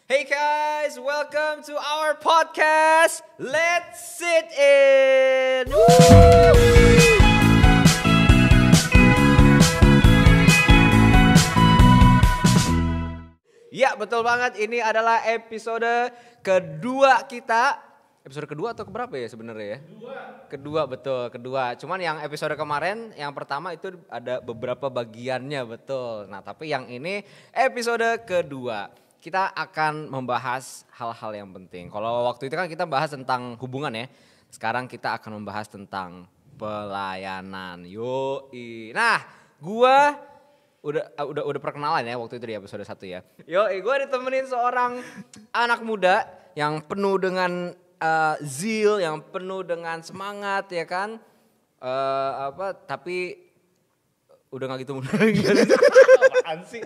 Hey guys, welcome to our podcast. Let's sit in. Ya, betul banget. Ini adalah episode kedua kita. Episode kedua atau keberapa ya sebenarnya ya? Kedua, betul. Kedua. Cuman yang episode kemarin, yang pertama itu ada beberapa bagiannya, betul. Nah, tapi yang ini episode kedua. Kita akan membahas hal-hal yang penting. Kalau waktu itu kan kita bahas tentang hubungan ya. Sekarang kita akan membahas tentang pelayanan. Yoi. Nah, gua udah perkenalan ya waktu itu di episode 1 ya. Yoi, gua ditemenin seorang anak muda yang penuh dengan zeal, yang penuh dengan semangat ya kan. Tapi udah gak gitu muda. Apaan sih?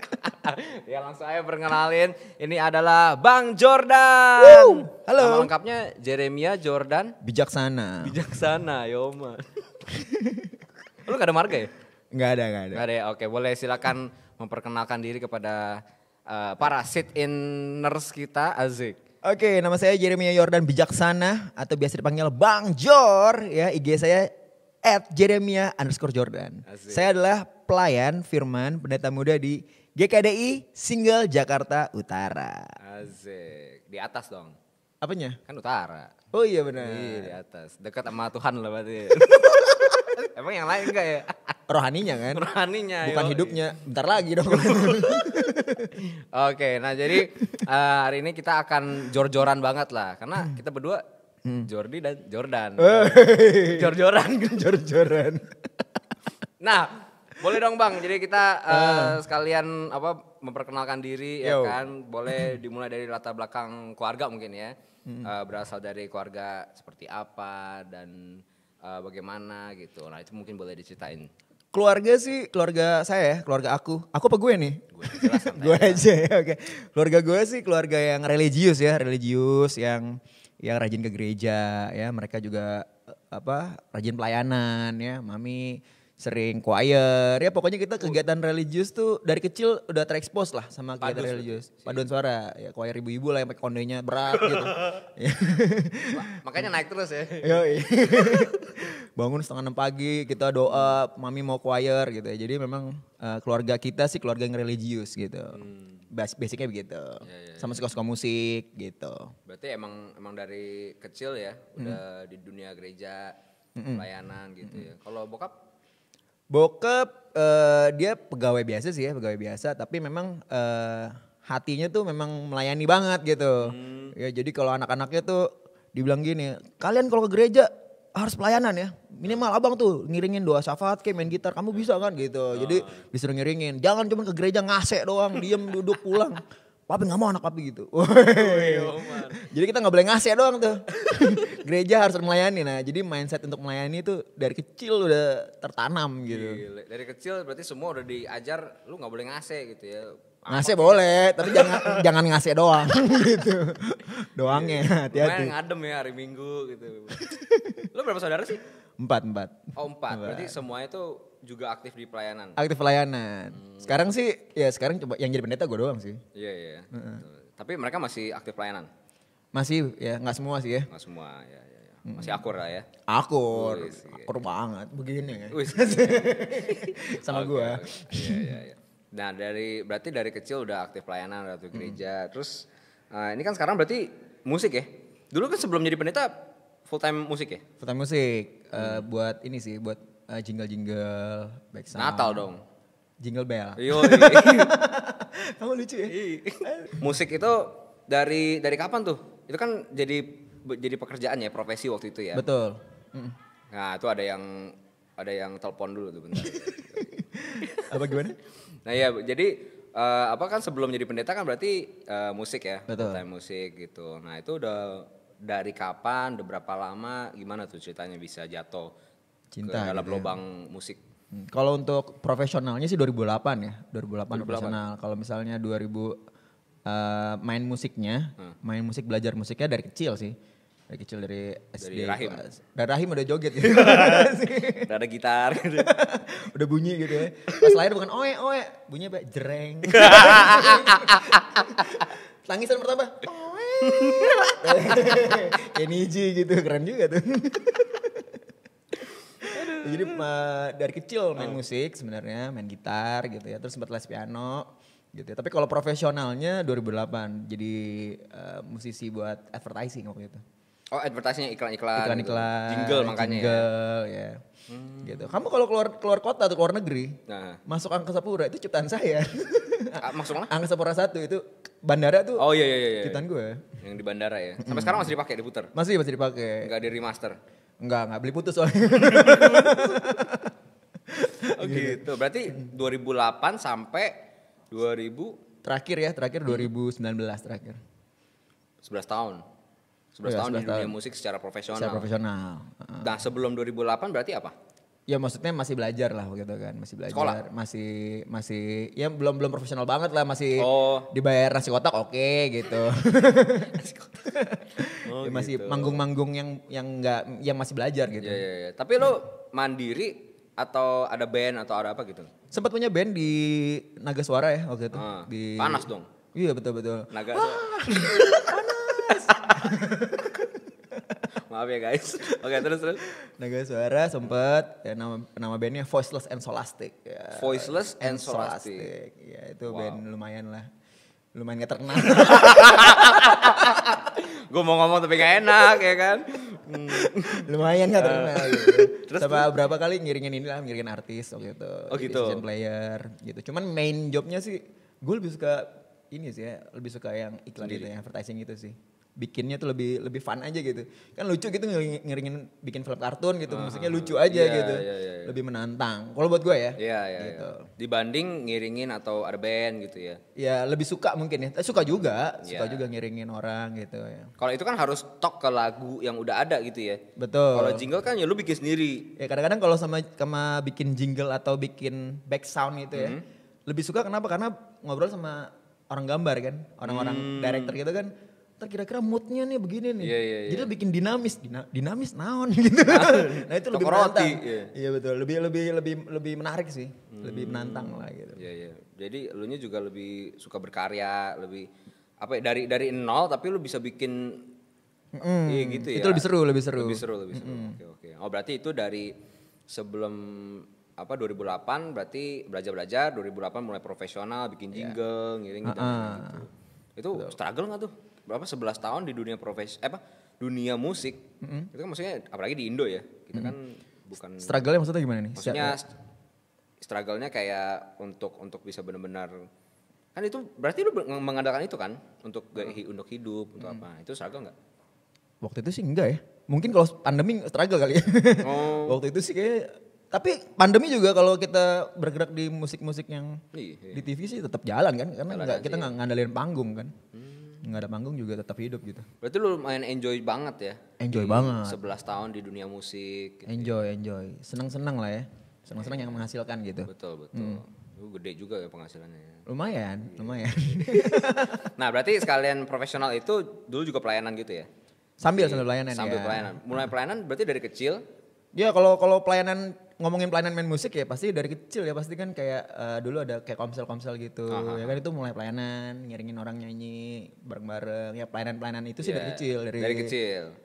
Ya langsung aja perkenalin. Ini adalah Bang Jordan. Halo. Nama lengkapnya Jeremia Jordan Bijaksana. Bijaksana, Yoma. Lu gak ada marga ya? Gak ada. Gak ada ya? Oke, boleh silakan memperkenalkan diri kepada para sit-inners kita, Azik. Oke, nama saya Jeremia Jordan Bijaksana atau biasa dipanggil Bang Jor. Ya, IG saya @jeremia_jordan. Asik. Saya adalah pelayan firman pendeta muda di GKDI Single Jakarta Utara. Azik. Di atas dong. Apanya? Kan utara. Oh iya benar. Iya, di atas. Dekat sama Tuhan lah berarti. Emang yang lain enggak ya? Rohaninya kan? Rohaninya. Bukan hidupnya. Bentar lagi dong. Oke, nah jadi hari ini kita akan jor-joran banget lah. Karena kita berdua Jordi dan Jordan. Jor-joran. Jor-joran. Nah, boleh dong Bang. Jadi kita sekalian memperkenalkan diri ya Yo. kan. Boleh dimulai dari latar belakang keluarga mungkin ya. Berasal dari keluarga seperti apa dan bagaimana gitu. Nah, itu mungkin boleh diceritain. Keluarga sih, keluarga saya ya, keluarga aku. Aku apa gue nih? Gue jelas santai Gue aja. aja ya, oke. Keluarga gue sih keluarga yang religius ya, yang rajin ke gereja ya. Mereka juga rajin pelayanan ya. Mami sering choir ya, pokoknya kita kegiatan religius tuh dari kecil udah terekspos lah sama kegiatan Padus religius. berarti. Paduan suara ya, choir ibu-ibu lah yang pakai kondenya berat gitu. Ya. Makanya naik terus ya. Yoi. Bangun 5:30 pagi, kita doa, mami mau choir gitu ya. Jadi memang keluarga kita sih keluarga yang religius gitu. Basicnya begitu. Ya. Sama suka-suka musik gitu. Berarti emang dari kecil ya udah di dunia gereja, pelayanan gitu ya. Kalau bokap? Bokap dia pegawai biasa sih ya, pegawai biasa. Tapi memang hatinya tuh memang melayani banget gitu. Ya jadi kalau anak-anaknya tuh dibilang gini, kalian kalau ke gereja harus pelayanan ya. Minimal abang tuh ngiringin doa syafaat kayak main gitar, kamu bisa kan gitu. Jadi disuruh ngiringin, jangan cuma ke gereja ngasek doang, diem duduk pulang. Papi gak mau anak papi gitu. Jadi kita gak boleh ngasih doang tuh. Gereja harus melayani. Nah jadi mindset untuk melayani itu dari kecil udah tertanam gitu. Gile. Dari kecil berarti semua udah diajar lu gak boleh ngasih gitu ya. Ngasih boleh, tapi jangan ngasih doang gitu. Doangnya hati-hati. Lumayan ngadem ya hari Minggu gitu. Lu berapa saudara sih? 4. Oh 4, berarti semuanya tuh juga aktif di pelayanan. Aktif pelayanan. Sekarang sih, ya sekarang coba yang jadi pendeta gue doang sih. Iya. Tapi mereka masih aktif pelayanan? Masih ya, gak semua sih ya. Nggak semua, ya. Masih akur lah ya. Akur Wih, banget begini ya. Wih, Sama oke, gue. oke. Iya. Nah berarti dari kecil udah aktif pelayanan, udah aktif gereja. Terus ini kan sekarang berarti musik ya? Dulu kan sebelum jadi pendeta full time musik ya? Full time musik, buat ini sih, buat jingle-jingle back sound. Natal dong. Jingle bell. Iya. Kamu lucu ya? Musik itu dari kapan tuh? Itu kan jadi pekerjaan ya, profesi waktu itu ya. Betul. Nah itu ada yang telepon dulu tuh bentar. Apa gimana? Nah ya jadi kan sebelum jadi pendeta kan berarti musik ya, Betul. full-time musik gitu. Nah itu udah dari kapan, udah berapa lama, gimana tuh ceritanya bisa jatuh Cinta ke dalam gitu ya. lubang musik? Kalau untuk profesionalnya sih 2008 ya, 2008 profesional. Kalau misalnya 2000 main musik belajar musiknya dari kecil sih. Dari kecil dari SD. Dari rahim. Dari rahim udah joget gitu. Udah ada gitar gitu. Udah bunyi gitu ya. Pas lahir bukan oe, bunyinya apa? Jreng. tangisan pertama. Kayak Niji gitu, keren juga tuh. Jadi dari kecil main musik sebenarnya, main gitar gitu ya, terus sempat les piano gitu ya. Tapi kalau profesionalnya 2008 jadi musisi buat advertising waktu itu. Oh, advertising iklan-iklan. Iklan-iklan, Jingle makanya jingle, ya. Gitu. Kamu kalau keluar kota atau keluar negeri, masuk Angkasa Pura itu ciptaan saya. Masuk mana? Angkasa Pura 1 itu bandara tuh. Oh iya. Ciptaan gue. Yang di bandara ya. Sampai sekarang masih dipakai, diputar. Masih dipakai. Enggak di remaster. Enggak beli putus soalnya. Oh gitu. Berarti 2008 sampai 2000 terakhir 2019 terakhir. 11 tahun. 11 Ya, tahun di 11 dunia tahun. musik secara profesional. Secara profesional. Nah, sebelum 2008 berarti apa? Ya maksudnya masih belajar lah gitu kan, masih belajar, Sekolah? masih ya belum profesional banget lah, masih dibayar nasi kotak oke gitu. Oh, Ya, masih gitu. manggung-manggung yang masih belajar gitu. Iya. Tapi lo mandiri atau ada band atau ada apa gitu? Sempat punya band di Naga Suara ya waktu itu. Panas dong. Iya betul. Naga. Maaf ya guys. Oke, terus. Naga Suara sempet ya, nama bandnya Voiceless and Solastic. Ya, Voiceless and Solastic. Ya itu band lumayan lah. Lumayan gak terkenal. Gue mau ngomong tapi gak enak ya kan. Lumayan gak terkenal gitu. Terus Sama berapa kali ngiringin artis waktu itu. Oh Jadi gitu. session player gitu. Cuman main jobnya sih gue lebih suka ini sih ya. Lebih suka yang iklan Sendiri. gitu ya, advertising gitu sih. Bikinnya tuh lebih fun aja gitu. Kan lucu gitu ngiringin bikin film kartun gitu. Musiknya lucu aja Iya, gitu. iya. Lebih menantang. Kalau buat gue ya. Iya. Gitu. Dibanding ngiringin atau ada band gitu ya. Ya lebih suka mungkin ya. Suka juga Iya. ngiringin orang gitu ya. Kalau itu kan harus tok ke lagu yang udah ada gitu ya. Betul. Kalau jingle kan ya lu bikin sendiri. Ya kadang-kadang kalau sama bikin jingle atau bikin back sound gitu ya. Lebih suka kenapa? Karena ngobrol sama orang gambar kan. Orang-orang director gitu kan. Ntar kira-kira moodnya nih begini nih. Iya. Jadi lu bikin dinamis. Dinamis naon gitu. Nah itu lebih Toko roti, menantang. Iya betul. Lebih menarik sih. Lebih menantang lah gitu. Iya. Jadi elunya juga lebih suka berkarya, lebih apa ya, dari nol tapi lu bisa bikin iya gitu ya. Itu lebih seru. Lebih seru. Oke. Oh berarti itu dari sebelum 2008 berarti belajar 2008 mulai profesional bikin jingle ngiring gitu. Itu struggle nggak tuh? Berapa 11 tahun di dunia dunia musik. Itu kan maksudnya apalagi di Indo ya. Kita kan bukan Struggle-nya maksudnya gimana nih? maksudnya struggle-nya kayak untuk bisa benar-benar kan itu berarti lu mengandalkan itu kan untuk untuk hidup untuk apa? Itu struggle nggak? Waktu itu sih enggak ya. Mungkin kalau pandemi struggle kali ya. Oh. Waktu itu sih kayak tapi pandemi juga kalau kita bergerak di musik-musik yang Iya. di TV sih tetap jalan kan karena Jalan kita aja nggak ngandalin panggung kan. Nggak ada panggung juga tetap hidup gitu. Berarti lu main enjoy banget ya? Enjoy Di banget. 11 tahun di dunia musik. Gitu. Enjoy. Senang-senang lah ya. Senang-senang yang menghasilkan gitu. Betul. Lu gede juga ya penghasilannya. Lumayan. Nah, berarti sekalian profesional itu dulu juga pelayanan gitu ya? Sambil pelayanan Sambil ya. pelayanan. Mulai pelayanan berarti dari kecil. Ya kalau pelayanan ngomongin pelayanan main musik ya pasti dari kecil ya pasti kan kayak dulu ada kayak komsel gitu ya kan itu mulai pelayanan ngiringin orang nyanyi bareng-bareng ya pelayanan itu sih Iya, dari kecil.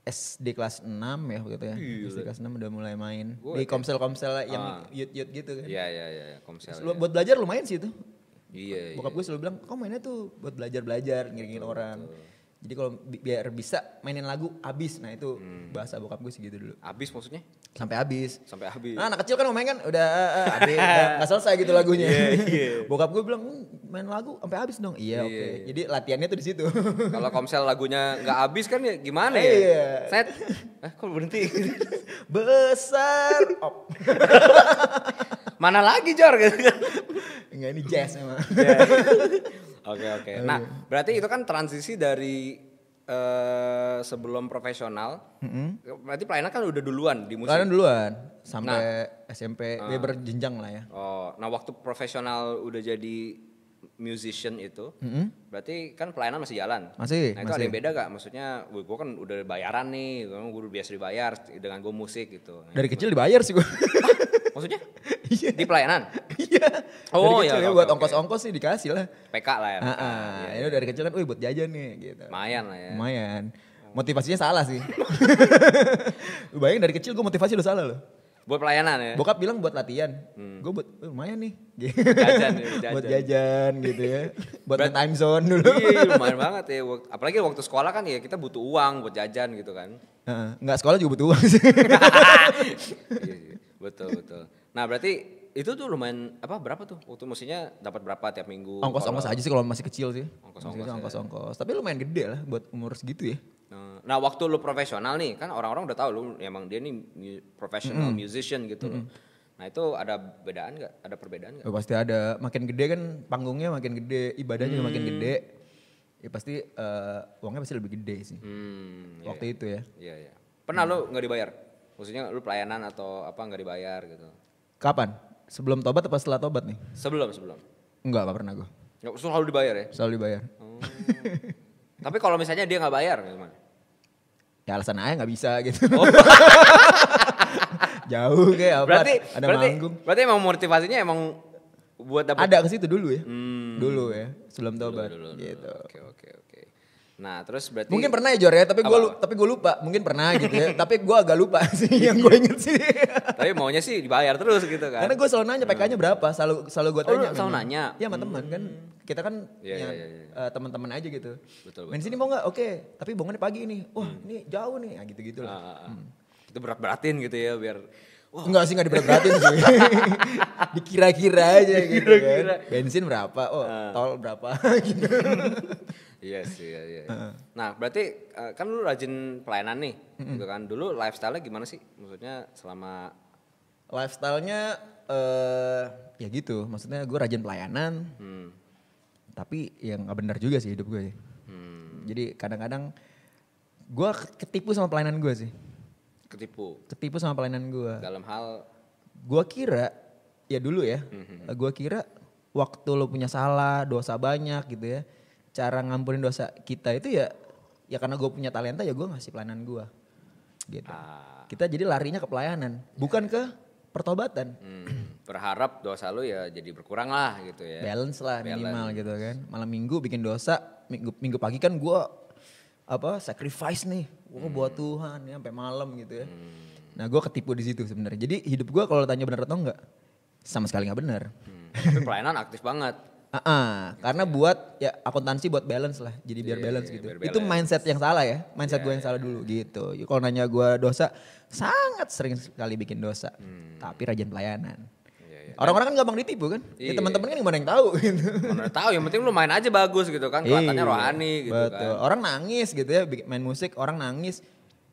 SD kelas 6 ya gitu ya. SD kelas 6 udah mulai main Gua di komsel-komsel yang youth gitu kan. Iya, komsel. Buat belajar lumayan sih itu. Iya. Bokap gue selalu bilang, "Kau mainnya tuh buat belajar ngiringin orang." Jadi kalau biar bisa mainin lagu habis. Nah itu bahasa bokap gue sih gitu dulu. Habis maksudnya? Sampai habis. Sampai habis. Nah anak kecil kan mau main kan udah habis, gak selesai gitu lagunya. Iya. Bokap gue bilang main lagu sampai habis dong. Iya oke. Jadi latihannya tuh di situ. Kalau komsel lagunya nggak habis kan ya gimana ya? Iya. Set. Kok berhenti? Besar. Op. Mana lagi Jor? Enggak ini jazz emang. Oke. Nah, berarti itu kan transisi dari sebelum profesional. Berarti pelayanan kan udah duluan di musik. Pelayanan duluan sampai SMP, dia berjenjang lah ya. Oh, nah waktu profesional udah jadi musician itu, berarti kan pelayanan masih jalan. Masih, Nah itu ada yang beda gak? Maksudnya, gue kan udah bayaran nih, gue udah biasa dibayar dengan gue musik gitu. Nah, Dari kecil dibayar sih gue. maksudnya? Iya. Di pelayanan? Iya. Oh, dari kecil iya, ya oke, buat oke. ongkos-ongkos sih dikasih lah. PK lah ya. PK. Iya, Ini dari kecil kan, wih buat jajan nih gitu. Lumayan lah ya. Lumayan. Motivasinya salah sih. Lu bayangin dari kecil gue motivasi udah salah loh. Buat pelayanan ya. Bokap bilang buat latihan. Gue buat lumayan nih. Jajan ya, jajan. Buat jajan gitu ya. Buat main time zone dulu. Iya, lumayan banget ya. Apalagi waktu sekolah kan ya kita butuh uang buat jajan gitu kan. Nggak sekolah juga butuh uang sih. Iya, iya. Betul, betul. Nah, berarti itu tuh lumayan berapa tuh? Waktu maksudnya dapat berapa tiap minggu? Ongkos-ongkos aja sih kalau masih kecil sih. Ongkos-ongkos ya. Ongkos-ongkos. Tapi lumayan gede lah buat umur segitu ya. Nah, waktu lu profesional nih, kan orang-orang udah tahu lu emang dia nih professional musician gitu loh. Nah, itu ada bedaan nggak? Ada perbedaan nggak? Oh, pasti ada. Makin gede kan panggungnya makin gede, ibadahnya juga makin gede. Ya pasti uangnya pasti lebih gede sih. Waktu itu ya. Iya, iya. Pernah lu nggak dibayar? Maksudnya lu pelayanan atau apa nggak dibayar gitu? Kapan? Sebelum tobat apa setelah tobat nih? Sebelum. Enggak, gak pernah gue. Nggak selalu dibayar ya? Selalu dibayar. Oh. Tapi kalau misalnya dia nggak bayar gimana? Ya alasan aja gak bisa gitu. Oh. Jauh kayak apa, ada manggung. Berarti emang motivasinya emang buat dapat. Ada ke situ dulu ya. Dulu ya, sebelum tobat gitu. Oke. Nah, terus berarti Mungkin pernah ya Jor ya, tapi gue lupa. Mungkin pernah gitu ya, tapi gue agak lupa sih yang gue inget sih. Tapi maunya sih dibayar terus gitu kan. Karena gue selalu nanya PK-nya berapa, selalu gue tanya. Selalu nanya? Iya sama teman kan, kita kan teman-teman aja gitu. Betul. Main sini mau nggak? Oke, tapi bangunnya pagi nih. Wah ini jauh nih, gitu-gitu lah. Itu berat-beratin gitu ya biar. Wah. Enggak sih, gak diberat-beratin sih. Dikira-kira aja gitu kan. Bensin berapa, tol berapa gitu. Iya sih, iya. Nah, berarti kan lu rajin pelayanan nih, gitu kan. Dulu lifestyle-nya gimana sih? Maksudnya selama lifestyle-nya ya gitu. Maksudnya gue rajin pelayanan. Tapi yang gak benar juga sih hidup gue. Jadi kadang-kadang gue ketipu sama pelayanan gue sih. Ketipu sama pelayanan gue. Dalam hal gue kira ya dulu ya. Gue kira waktu lo punya salah, dosa banyak gitu ya. Cara ngampunin dosa kita itu ya karena gue punya talenta ya gue ngasih pelayanan gue gitu. Kita jadi larinya ke pelayanan, bukan ke pertobatan. Berharap dosa lu ya jadi berkurang lah gitu ya. Balance lah minimal gitu kan. Malam minggu bikin dosa, minggu pagi kan gue sacrifice nih, gue buat Tuhan ya sampai malam gitu ya. Nah gue ketipu di situ sebenarnya. Jadi hidup gue kalau tanya benar atau enggak, sama sekali nggak benar. Tapi pelayanan aktif banget. Karena buat ya akuntansi buat balance lah, jadi biar balance gitu. Biar balance. Itu mindset yang salah ya, mindset gue yang salah dulu gitu. Kalau nanya gue dosa, sangat sering sekali bikin dosa, tapi rajin pelayanan. Orang-orang kan gampang ditipu kan, ya teman-teman kan gimana yang tahu gitu. Mana tahu, yang penting lu main aja bagus gitu kan, kelihatannya rohani gitu betul. Kan. Orang nangis gitu ya, main musik orang nangis.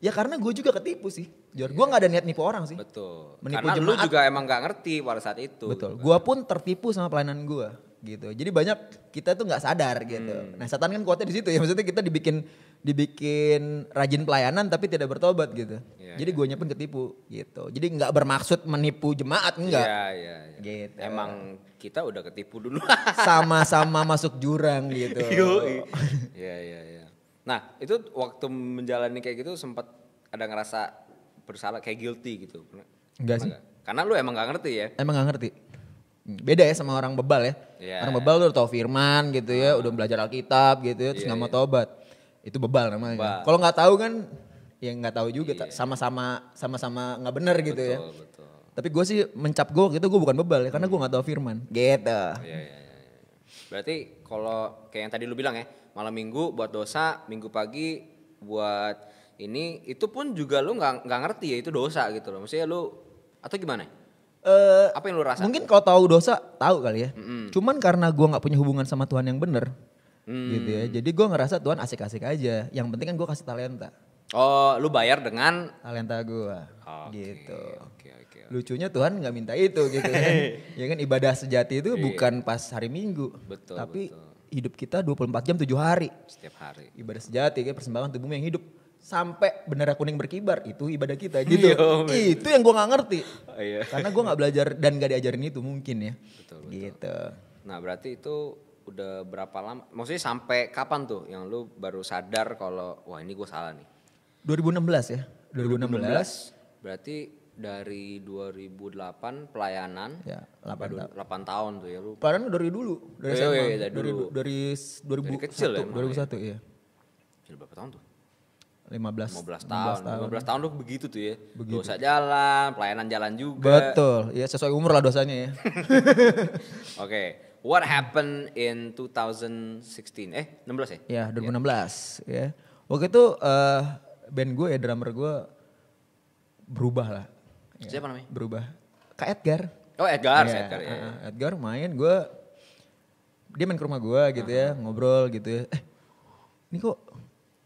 Ya karena gue juga ketipu sih, Jor. Gue gak ada niat nipu orang sih. Betul. Menipu karena jemaat. Lu juga emang gak ngerti pada saat itu. Betul. Gitu kan. Gue pun tertipu sama pelayanan gue gitu. Jadi banyak kita tuh nggak sadar gitu. Nah setan kan kuatnya di situ ya. Maksudnya kita dibikin rajin pelayanan tapi tidak bertobat gitu. Jadi guanya pun ketipu gitu. Jadi nggak bermaksud menipu jemaat enggak. Iya. Gitu. Emang kita udah ketipu dulu. Sama-sama masuk jurang gitu. Iya. Nah itu waktu menjalani kayak gitu sempat ada ngerasa bersalah kayak guilty gitu? Enggak sih. Karena lu emang gak ngerti ya? Emang gak ngerti. Beda ya sama orang bebal ya. Orang bebal tuh udah tahu firman gitu ya, udah belajar Alkitab gitu ya, terus gak mau tobat. Itu bebal namanya. Kalau gak tahu kan ya gak tahu juga, sama-sama gak bener gitu ya. Betul. Tapi gue sih mencap gue gitu, gue bukan bebal ya, karena gue gak tahu firman. Gitu. Iya. Berarti kalau kayak yang tadi lu bilang ya, malam minggu buat dosa, minggu pagi buat ini, itu pun juga lu nggak ngerti ya itu dosa gitu loh. Maksudnya lu atau gimana? Apa yang lu rasa? Mungkin kalau tahu dosa tahu kali ya. Cuman karena gue nggak punya hubungan sama Tuhan yang bener, gitu ya. Jadi gue ngerasa Tuhan asik-asik aja. Yang penting kan gue kasih talenta. Oh, lu bayar dengan talenta gue, gitu. Oke. Lucunya Tuhan nggak minta itu gitu kan. Ya kan ibadah sejati itu bukan pas hari Minggu, tapi hidup kita 24 jam 7 hari. Setiap hari. Ibadah sejati kayak persembahan tubuhmu yang hidup. Sampai bendera kuning berkibar itu ibadah kita gitu. Itu yang gue nggak ngerti. Karena gue nggak belajar dan nggak diajarin itu mungkin ya. Betul. Gitu. Nah berarti itu udah berapa lama? Maksudnya sampai kapan tuh yang lu baru sadar kalau wah ini gue salah nih? 2016 ya. 2016. Berarti dari 2008 pelayanan. Ya, 8 tahun. 8 tahun tuh ya lu. Pelayanan dari dulu, dari Iya, SMA, iya, dari dulu. dari Dari kecil 2001, ya emang 2001 iya. Gila, berapa tahun tuh? 15 15 tahun tuh begitu tuh ya. Dosa jalan, pelayanan jalan juga. Betul, ya sesuai umur lah dosanya ya. Oke. What happened in 2016? 16 ya? Ya 2016 ya. Waktu itu band gue ya, drummer gue berubah lah. Ya, Siapa namanya? berubah. Kak Edgar. Oh Edgar, Ya, Edgar ya. Edgar main, dia main ke rumah gue gitu ya, ngobrol gitu ya. Ini kok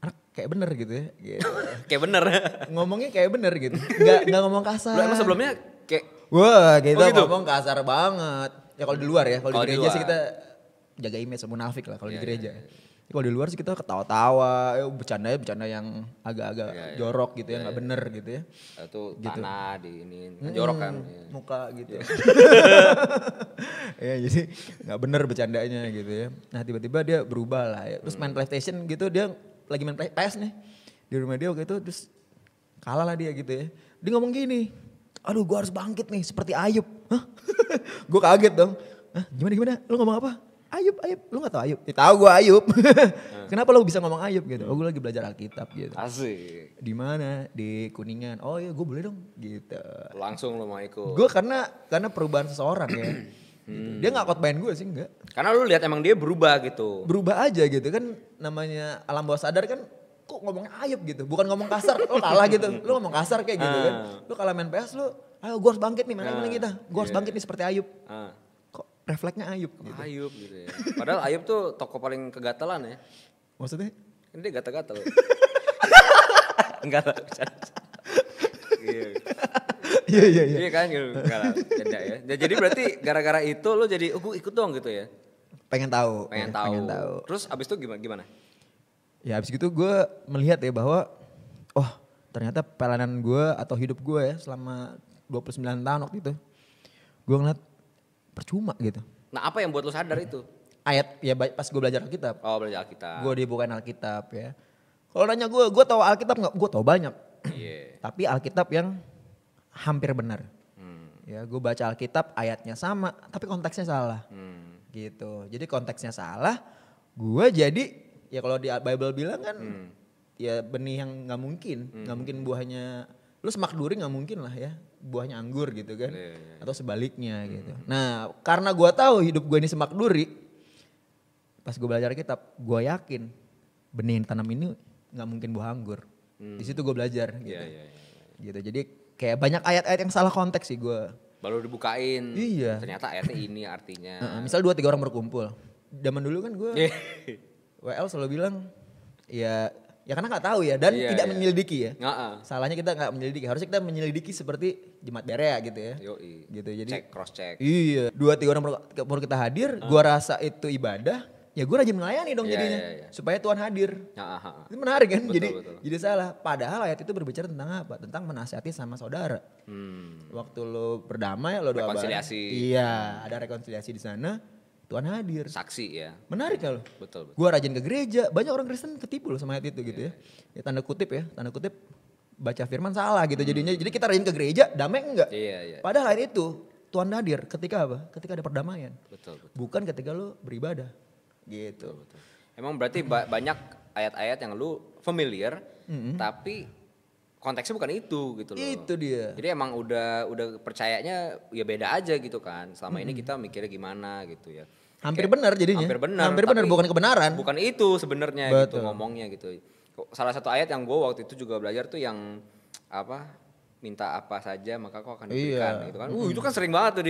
anak kayak bener gitu ya. Gitu. Kayak bener. Ngomongnya kayak bener gitu. Nggak ngomong kasar. Lu emang sebelumnya kayak Wah kita gitu? ngomong kasar banget. Ya kalau di luar ya, kalau di Kalau di gereja sih luar. kita jaga image munafik lah kalau di gereja. Kalau di luar sih kita ketawa-tawa, bercanda yang agak-agak jorok gitu ya, nggak bener gitu ya. itu tanah di ini kan jorok kan. Ya. Muka gitu. Ya jadi nggak bener bercandanya gitu ya. Nah tiba-tiba dia berubah lah ya. Terus main PlayStation gitu, dia lagi main PS nih di rumah dia waktu itu, terus kalah lah dia gitu ya. Dia ngomong gini, aduh gue harus bangkit nih seperti Ayub. Hah? Gue kaget dong. Hah, gimana? Lu ngomong apa? Ayub, lu gak tau Ayub? Ya tahu gue Ayub. Kenapa lu bisa ngomong Ayub gitu? Oh gue lagi belajar Alkitab gitu. Asik. Di mana? Di Kuningan. Oh iya gue boleh dong gitu. Langsung lo mau ikut. Gue karena perubahan seseorang ya. Gitu. Dia gak khotbahin gue sih, enggak. Karena lu lihat emang dia berubah gitu. Berubah aja gitu kan, namanya alam bawah sadar kan, kok ngomongnya Ayub gitu. Bukan ngomong kasar, lo kalah gitu. Lo ngomong kasar kayak gitu kan. Lo kalah main PS, lo ayo gue harus bangkit nih, mana kita. Gue harus bangkit nih seperti Ayub. Kok refleksnya Ayub gitu. Ayub gitu ya. Padahal Ayub tuh tokoh paling kegatelan ya. Maksudnya? Ini dia gatal-gatal. Enggak lah. Iya. Iya. Iya kan gitu. Enggak lah. Beda ya. Jadi berarti gara-gara itu lo jadi gue ikut dong gitu ya. Pengen tahu. Pengen ya, tahu. Terus abis itu gimana? Ya abis gitu gue melihat ya bahwa, oh ternyata pelayanan gue atau hidup gue ya selama 29 tahun waktu itu, gue ngeliat percuma gitu. Nah apa yang buat lo sadar itu? Ayat, ya pas gue belajar Alkitab. Oh belajar Alkitab. Gue dibukain Alkitab ya. Kalau nanya gue tahu Alkitab nggak? Gue tahu banyak. Iya. Tapi Alkitab yang hampir benar. Ya gue baca Alkitab ayatnya sama, tapi konteksnya salah. Gitu. Jadi konteksnya salah, gue jadi ya kalau di Bible bilang kan, ya benih yang nggak mungkin buahnya. Lu semak duri nggak mungkin lah ya, buahnya anggur gitu kan, atau sebaliknya gitu. Nah karena gue tahu hidup gue ini semak duri, pas gue belajar kitab, gue yakin benih yang tanam ini nggak mungkin buah anggur. Di situ gue belajar gitu. Gitu. Jadi kayak banyak ayat-ayat yang salah konteks sih gue. Baru dibukain. Iya. Ternyata ayatnya ini artinya. Misal 2-3 orang berkumpul. Zaman dulu kan gue WL selalu bilang ya karena nggak tahu ya dan tidak menyelidiki ya. Salahnya kita nggak menyelidiki. Harusnya kita menyelidiki seperti Jemaat Berea gitu ya. Yoi. Gitu. Jadi cross check. Iya. 2-3 orang baru kita hadir. Gue rasa itu ibadah. Ya gue rajin melayani dong jadinya. Supaya Tuhan hadir. Itu menarik kan. Betul. Jadi salah. Padahal ayat itu berbicara tentang apa? Tentang menasihati sama saudara. Waktu lo berdamai, lo doa bareng. Rekonsiliasi. Iya. Ada rekonsiliasi di sana. Tuhan hadir. Saksi ya. Menarik kan lo? Betul. Gue rajin ke gereja. Banyak orang Kristen ketipu loh sama ayat itu gitu ya. Ya tanda kutip baca firman salah gitu jadinya. Jadi kita rajin ke gereja, damai enggak? Iya. Padahal ayat itu Tuhan hadir ketika apa? Ketika ada perdamaian. Betul. Bukan ketika lo beribadah. Gitu. Betul. Emang berarti banyak ayat-ayat yang lu familiar, tapi konteksnya bukan itu gitu loh. Itu dia. Jadi emang udah percayanya ya beda aja gitu kan. Selama ini kita mikirnya gimana gitu ya. Hampir benar jadinya. Hampir benar, bukan kebenaran. Bukan itu sebenarnya gitu ngomongnya gitu. Salah satu ayat yang gue waktu itu juga belajar tuh yang apa? Minta apa saja maka kau akan diberikan gitu kan. Itu kan sering banget tuh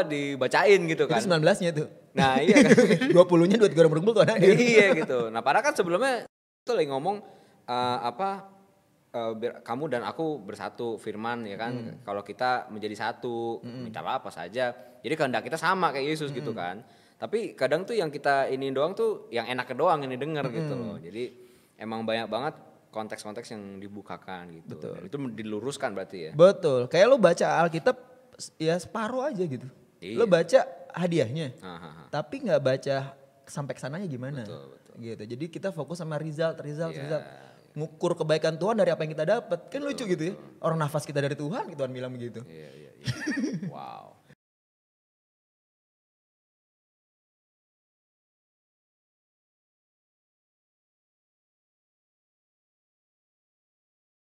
dibacain gitu kan. Itu 19-nya tuh. Nah iya kan. 20-nya 2-3 orang berkumpul Tuhan hadir. Iya gitu. Nah padahal kan sebelumnya itu lagi ngomong kamu dan aku bersatu firman ya kan. Kalau kita menjadi satu, minta apa saja. Jadi kehendak kita sama kayak Yesus gitu kan. Tapi kadang tuh yang kita ini doang tuh yang enaknya doang ini denger gitu loh. Jadi emang banyak banget konteks-konteks yang dibukakan gitu. Betul. Itu diluruskan berarti ya. Betul. Kayak lo baca Alkitab ya separuh aja gitu. Iya. Lo baca hadiahnya. Tapi nggak baca sampai kesananya gimana. Betul. Gitu. Jadi kita fokus sama result. ngukur kebaikan Tuhan dari apa yang kita dapat. Kan lucu gitu ya. Orang nafas kita dari Tuhan, Tuhan bilang begitu. Iya. Wow.